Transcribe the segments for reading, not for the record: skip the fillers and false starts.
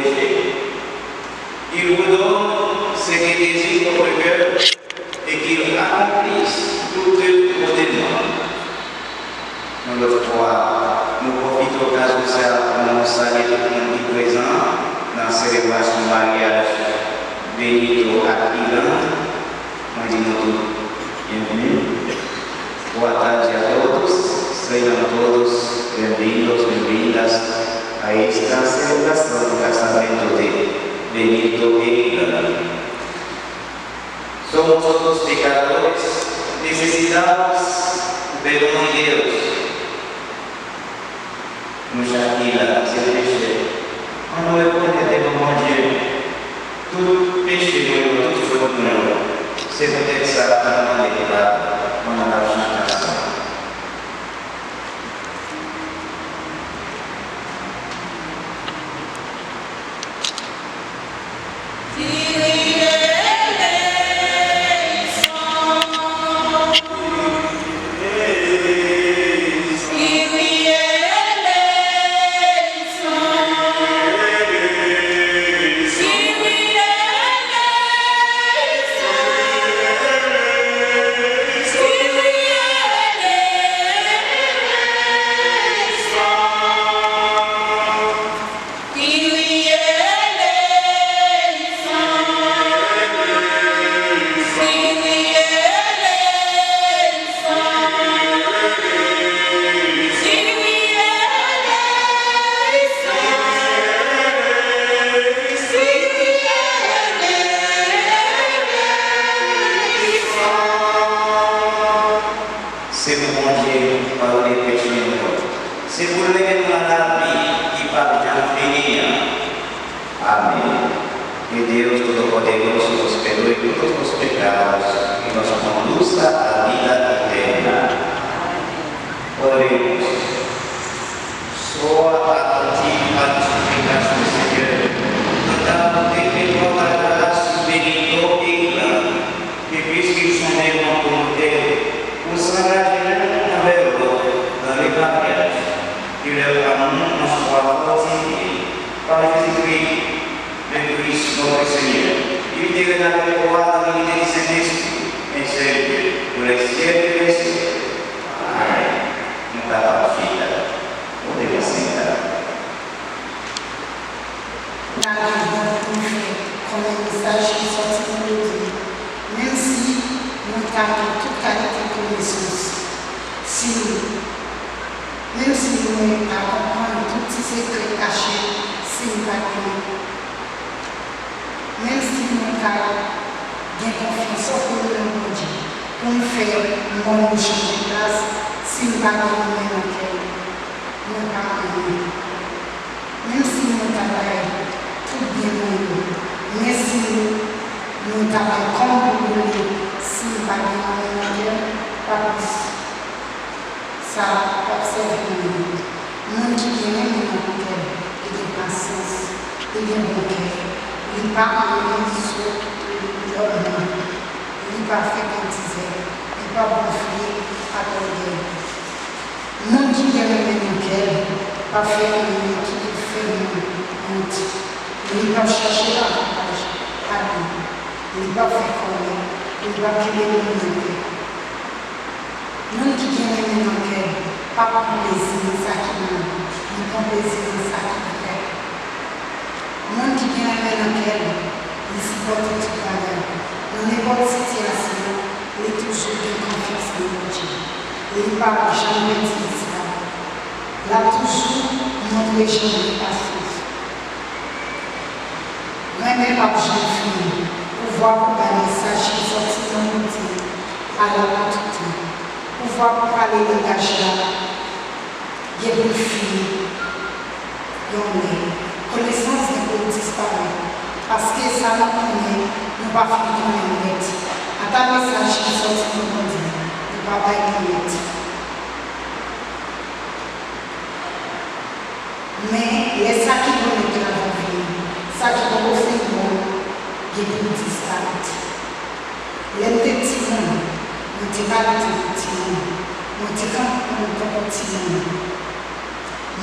corriger. Il vous donne ce qui désire votre cœur et qu'il accomplisse tout vos demandes. Nous le croyons, nous profitons de ça pour nous saluer tout le monde présent dans la célébration du mariage Benito Aquilán. Nous disons tous bienvenue. Boa tarde a todos, sejam todos bem-vindos, bem-vindas a esta celebração do casamento de Benito e Aquilán. Somos todos pecadores, necessitamos do perdão de Deus. Nos Aquilán, seu péché, on ne reconnaît pas mon Dieu. Tout péché, toute faute, c'est peut-être ça qu'on a déclaré, on a la chance.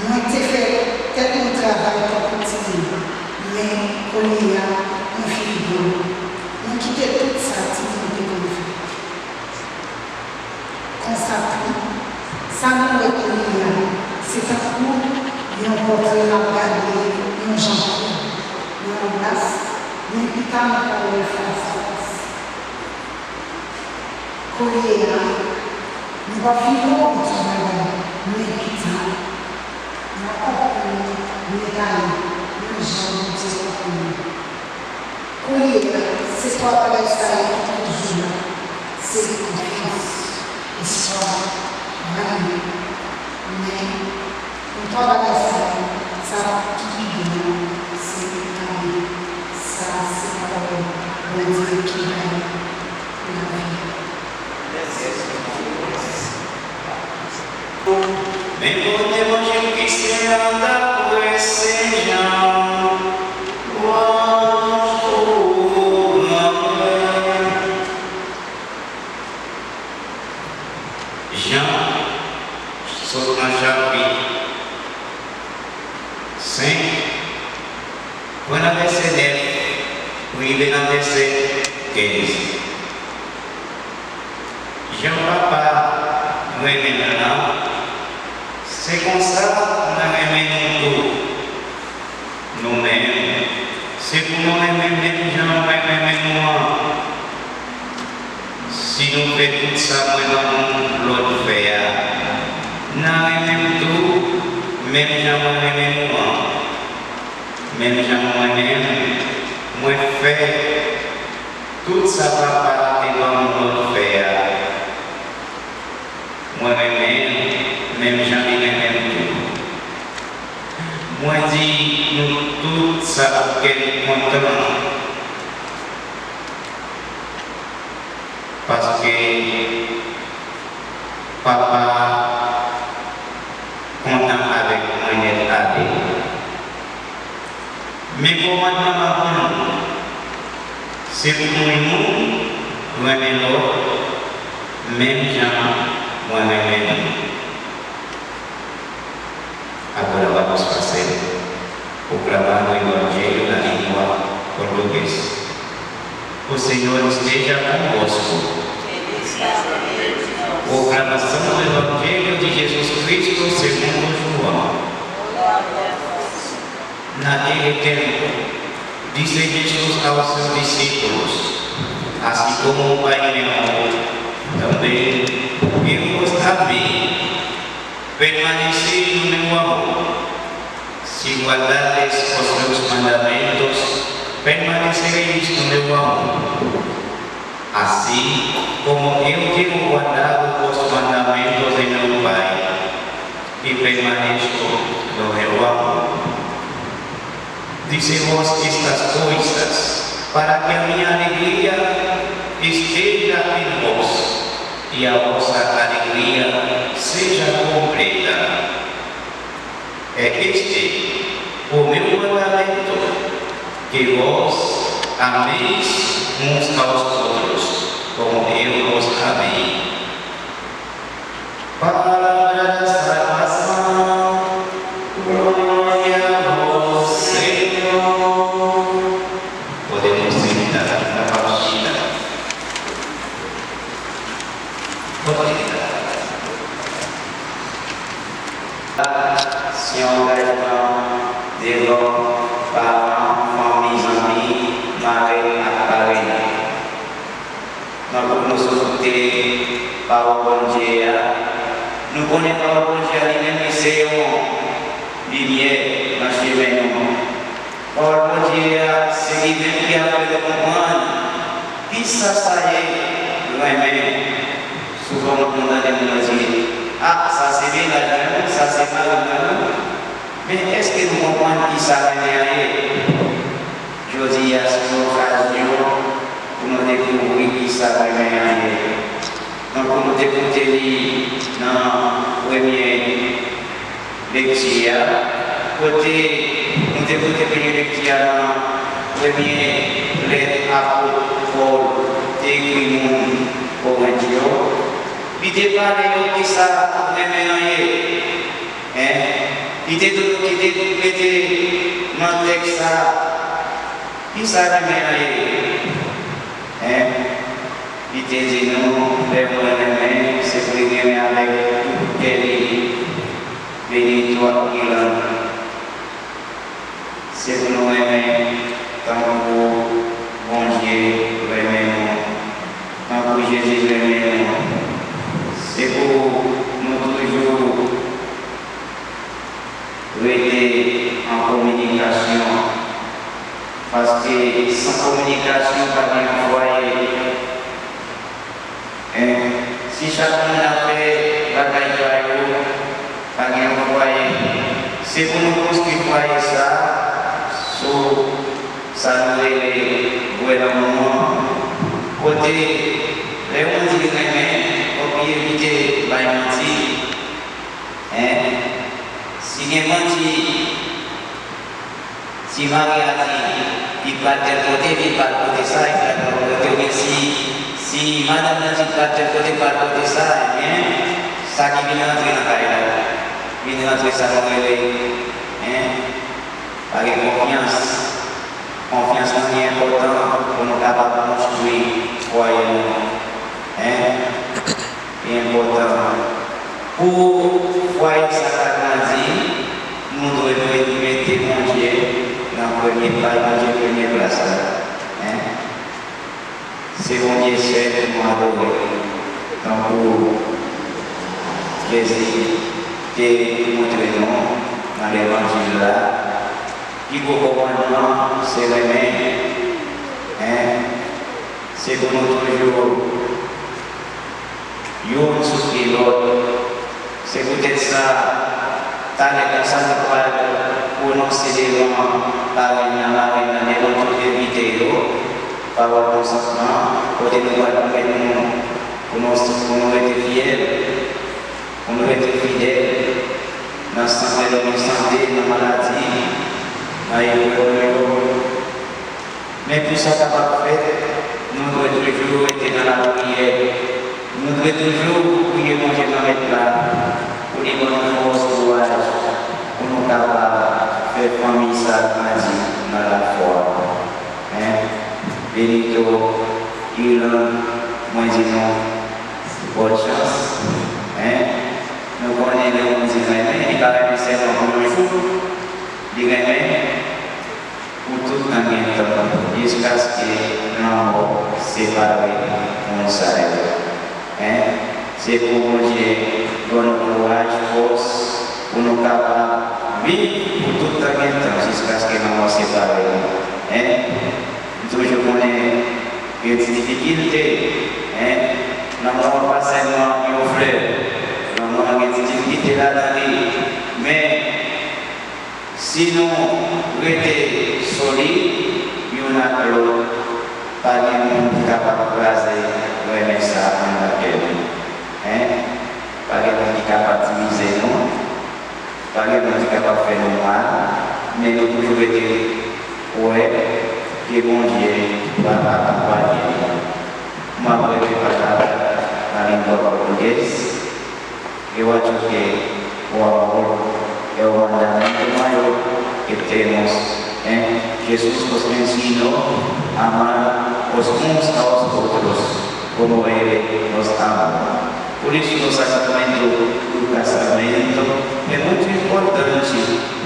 Moi, j'ai fait tel travail pour continuer. mais Kolia, un frigo, nous quittons toute sa activité comme fait. Consacré, ça nous est Kolia, c'est un coup, il y a un portrait à regarder, un gentil, un place, mais plus tard, on va faire ça. Kolia, nous va vivre au travail, nous équitons, nous apprenons, nous égalons. Kolia, c'est toi qui as ça toujours. C'est confiance, histoire, vraiment. Mais, quand toi qui as ça qui vient, c'est l'amour. Ça, c'est la parole. Le Dieu qui règne la vie. Mais pour l'évangile qui s'est rendu pour essayer. Jean, saute dans le chapitre 5, pour le verset 9, pour arriver dans le verset 15. Jean papa, nous aimons maintenant, c'est comme ça nous aimons nous-mêmes. C'est pour nous aimer même Jean, nous aimons moi. Si nous faisons tout ça, nous l'autre fait. Nous aimons tout, même Jean, nous aimons moi. Même Jean, nous aimons, moi fais tout ça papa devant l'autre fait. Moi aimons, même Jean, nous aimons tout. Moi dis, nous tout ça pour qu'elle content. Parce que papa content avec moi d'être allé. Mais pour moi, c'est pour nous, aimer l'autre, même gens, moi aimer nous. Après la vacances passée, proclamando l'évangile na língua portuguesa. O Senhor esteja convosco. Proclamação do Evangelho de Jesus Cristo segundo João. Naquele tempo, disse Jesus aos seus discípulos: assim como o Pai me amou, também eu vos amei. Permanecei no meu amor. Se guardardes os meus mandamentos, permanecereis no meu amor. Assim como eu tenho guardado os mandamentos de meu Pai, e permaneço no meu amor. Disse-vos estas coisas, para que a minha alegria esteja em vos, e a vossa alegria seja completa. É este o meu mandamento, que vos ameis uns aos outros, como eu vos amei. Palavra da salvação, glória a vós, Senhor. Podemos sentar na partilha. Se engagement devant parents, familles, amis, marraines, parraines. Nous nous écouter parole de Dieu. Nous connaissons parole de Dieu, même c'est une lumière dans ce chemin. Parole de Dieu, c'est lui-même qui a fait de comprendre. Puis ça y est, nous-mêmes, souvent nous demandons de dire, ah, ça c'est bien là, ça c'est mal là. Mais est-ce que nous comprenons qui ça va aller? Je dis à cette occasion pour nous découvrir qui ça va aller. Donc, pour nous écouter dans la première lecture, côté nous écouter la première lecture dans la première lettre à Paul, écrit au Corinthiens. Il te parle de qui ça va aller. Il te dit dans le texte Qui ça qui m'a il te dit nous, les moyens, c'est pour les avec tout pays. Bénis-toi, Ilan. C'est pour nous aimer, tant pour bon Dieu, aimer tant pour Jésus, aimer c'est pour nous toujours rester en communication. Parce que sans communication, pas de foyer. Si chacun a fait la caille, pas de foyer, c'est pour nous construire foyer ça, ça nous est gouvernement. Côté, les gens disent pour éviter la mentir. Si les mentir, si Marie a dit, il va de tel côté, il va de côté ça, il va de l'autre côté. Si madame a dit, il va de tel côté, il va de côté ça, eh bien, ça qui vient entrer dans la carrière, vient entrer ça dans le avec confiance. Confiance est important pour nous capables de construire foyer. C'est important. Pour foyer ça grandir, nous devons mettre mon Dieu dans le premier pas, mon Dieu première place. C'est mon Dieu seul pour m'adorer. Donc pour Jésus, de montrer nous dans l'évangile là. Qui vous commandement, c'est le même. C'est pour nous toujours. Yon sous l'autre. C'est peut-être ça. T'as les personnes pour nous céder par une vidéo, par votre consentement, pour nous être fidèles, pour nous être fidèles dans la santé, dans la maladie. Mais pour ça, ça va faire, nous devons toujours être dans la prière. Nous devons toujours prier mon Dieu dans les plats, pour les bonnes forces, courage, pour nous capables de faire famille ça dans la foi. Bénito, Ilan, moi disons, bonne chance. Nous connaissons les gens, il va rester dans le jour. Pour tout un temps, jusqu'à ce que nous séparés, on s'arrête. C'est pour mon Dieu, donne courage, force, pour nous capables de vivre pour tout un temps, jusqu'à ce que nous séparés. Toujours connaît des difficultés. Nous n'avons pas seulement une fleur, nous avons des difficultés là-dedans. Mais si nous restons solides, il y en a que l'autre, pas de monde capable de placer, le ça en la paix. Pas de monde capable de diviser nous, pas de monde capable de faire nous mal, mais nous toujours été, ouais, que bon Dieu va accompagner. Moi, je vais parler dans la langue portugaise, et je vais dire, é o mandamento maior que temos. Jesus nos ensinou a amar os uns aos outros, como Ele nos ama. Por isso, no sacramento do casamento, é muito importante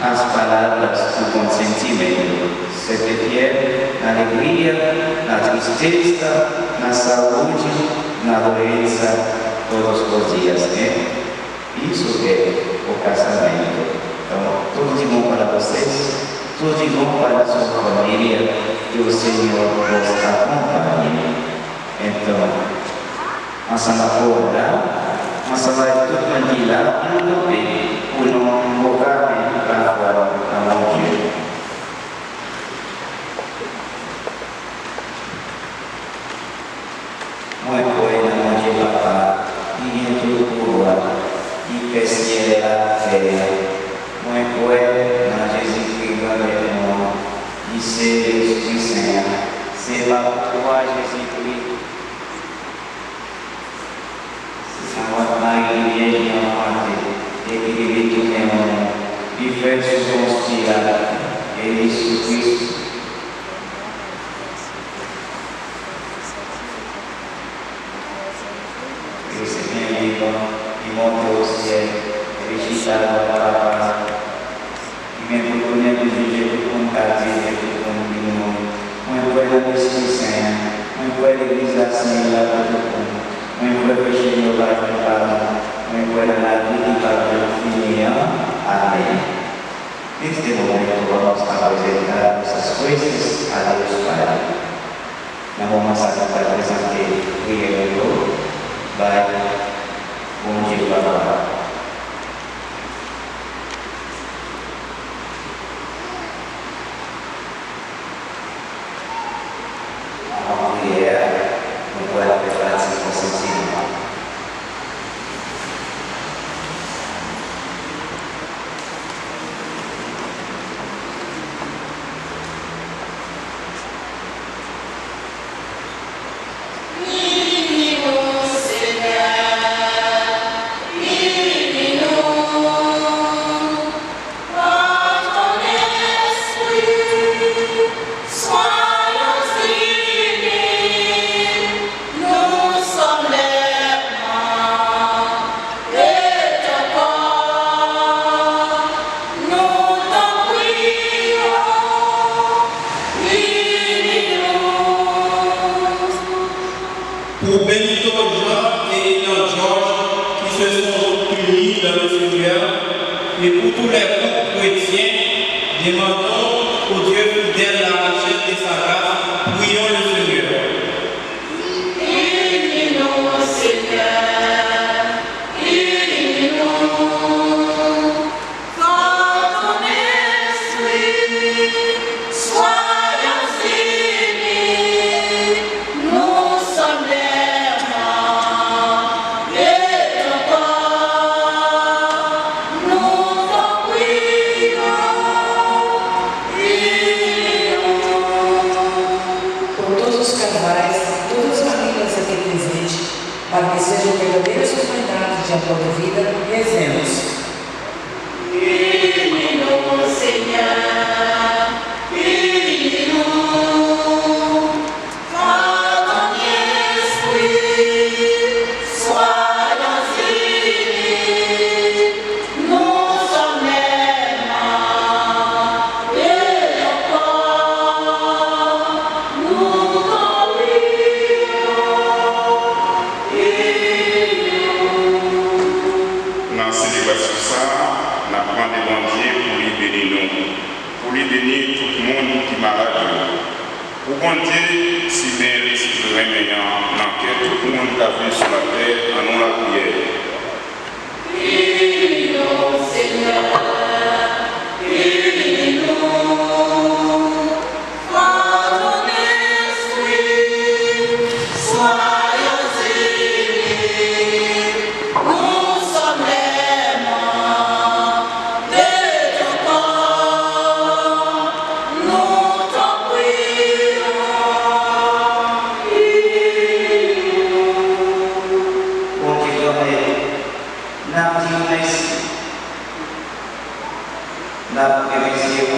as palavras do consentimento. Ser fiel na alegria, na tristeza, na saúde, na doença, todos os dias. Isso é o casamento. Então, tudo de bom para vocês, tudo de bom para a sua família, que o Senhor nos acompanhe. Então, nós vamos orar, nós vamos tudo mantilar e não bem, por não colocar para fora a mão de Deus. Muito bem, na mão de Papá, e em tudo por e perseguir a fé. Muito bem, na Jesus Cristo, e ser Deus te Senhor, ser lá tua Jesus Cristo. Sama lagi dia yang mati, dia itu memang diversos conspira, Yesus Cristo, qui monte au ciel, réjouis à la papa, qui vient pour connaître le juger pour qu'on t'attire et pour qu'on nous. Moi, je vois l'Esprit Saint, moi, je vois l'Église à Saint-Là pour tout le monde. Moi, je vois le péché de nos parents, moi, je vois la vie qui va finir. Amém. Neste momento vamos apresentar essas coisas a Deus Pai. Não vamos apresentar o Criador, vai bom dia para a mulher não pode preparar se consentindo. Pour Benito Jean et Elian Georges qui se sont unis dans le Seigneur, et pour tous les couples chrétiens, demandons au Dieu fidèle la richesse de sa grâce, prions le Seigneur. Unis-nous, Seigneur, unis-nous, quand ton esprit, soyons unis, nous sommes para que sejam verdadeiras oportunidades de amor de vida e exemplos. Unis-nous, Seigneur, unis-nous, quand ton esprit, soyons unis, nous sommes aimants, et encore, nous t'en Dans la célébration, nous avons demandé pour lui bénir tout le monde qui est malade. Pour bon Dieu, si bien si remédiant, dans tout le monde qui a vu sur la terre, en nous la prière. Unis-nous, Seigneur, unis-nous, quand ton esprit, soyons unis, nous sommes aimants de ton corps, nous t'en prions. Bom dia, não tinha mais na prevenção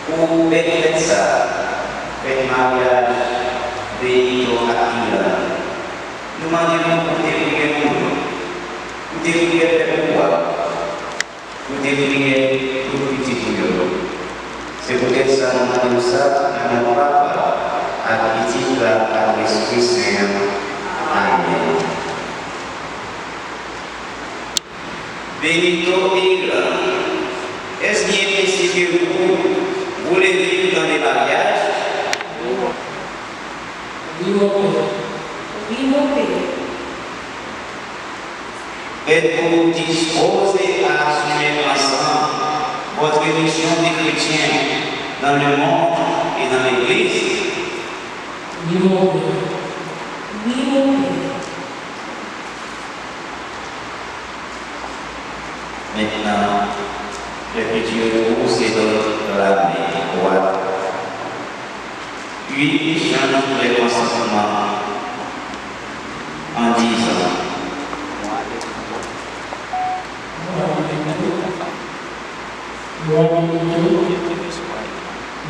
o pensar em Maria veio aqui no maneiro o deveria o deveria perdoar o deveria tudo pedido se pudesse não pensar não papa a pedir a Espírito Amém. Benito Ira, est-ce bien possible que vous voulez vivre dans les mariages? Oui, mon Père. Oui, mon Père. Êtes-vous disposés à assumer ensemble votre mission de chrétien dans le monde et dans l'Église? Oui, mon Père. Oui, mon Père. Maintenant, je peux dire où c'est dans la main droite. Puis, j'annonce le consentement en disant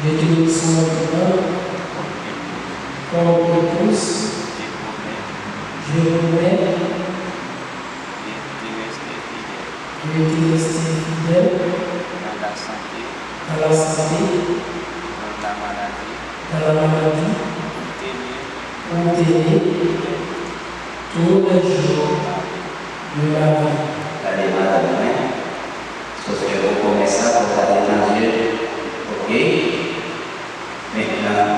Définition comme épouse, je remets veuillez rester fidèle dans la santé, dans la santé, dans la maladie, pour t'aider tous les jours de la vie. allez madame, sauf que vous commencez à regarder dans Dieu, ok? Maintenant,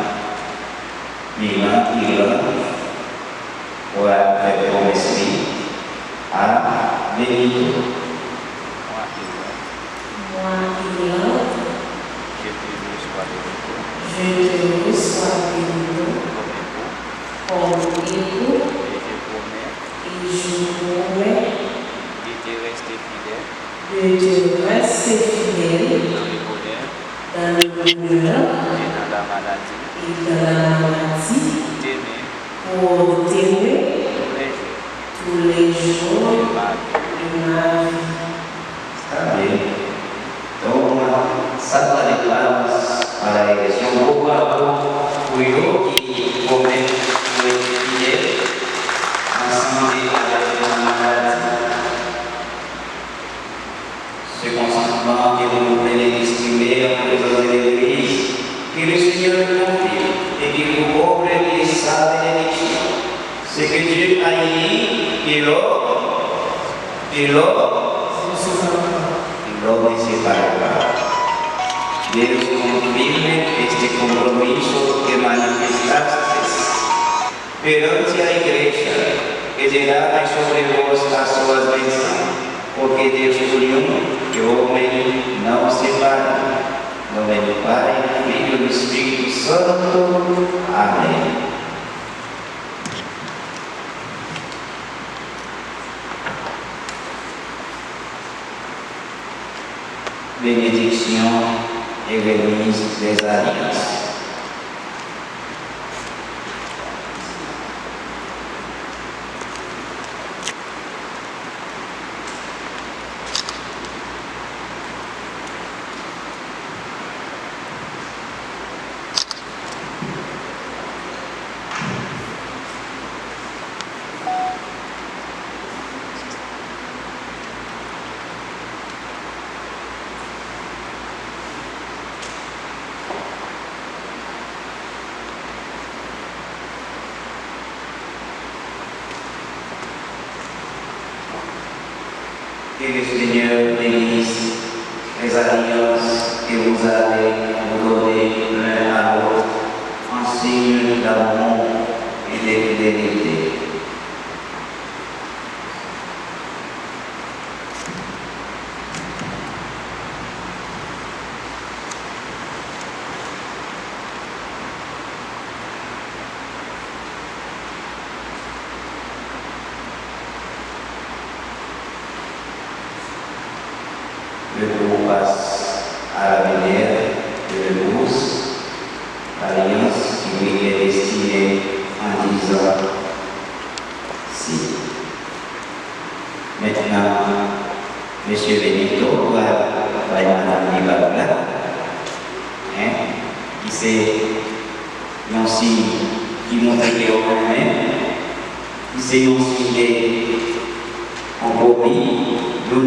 il va faire promesse à Benito. Moi, je te reçois Benito comme époux et je promets de te rester fidèle dans le bonheur et dans la maladie pour t'aimer tous les jours de ma vie. Está bien. Toma, salta de palmas para la iglesia. Poco a poco, cuidó y come fiel, ensemble avec la maladie. Ce consentement que vous voulez exprimer en présence de l'Église, que le Seigneur vous confie et qu'il vous offre de sa bénédiction. Ce que Dieu a dit, que l'homme ne se separará. Dios confirme este compromiso que manifestaste perante a igreja, que derrame sobre vós as suas bênçãos, porque Deus uniu que o homem não separa. Em nome do Pai, do Filho e do Espírito Santo. Amém. Benediction et remise des alliances. Que le Seigneur bénisse les alliances que vous allez vous donner l'un à l'autre en signe d'amour et de fidélité. Le groupe passe à la manière de l'épouse, l'alliance qui lui est destinée en disant si. Maintenant, M. Benito va Madame Nibabla, qui c'est un signe qui montre qu'il est au même, qui c'est un signe de compromis, de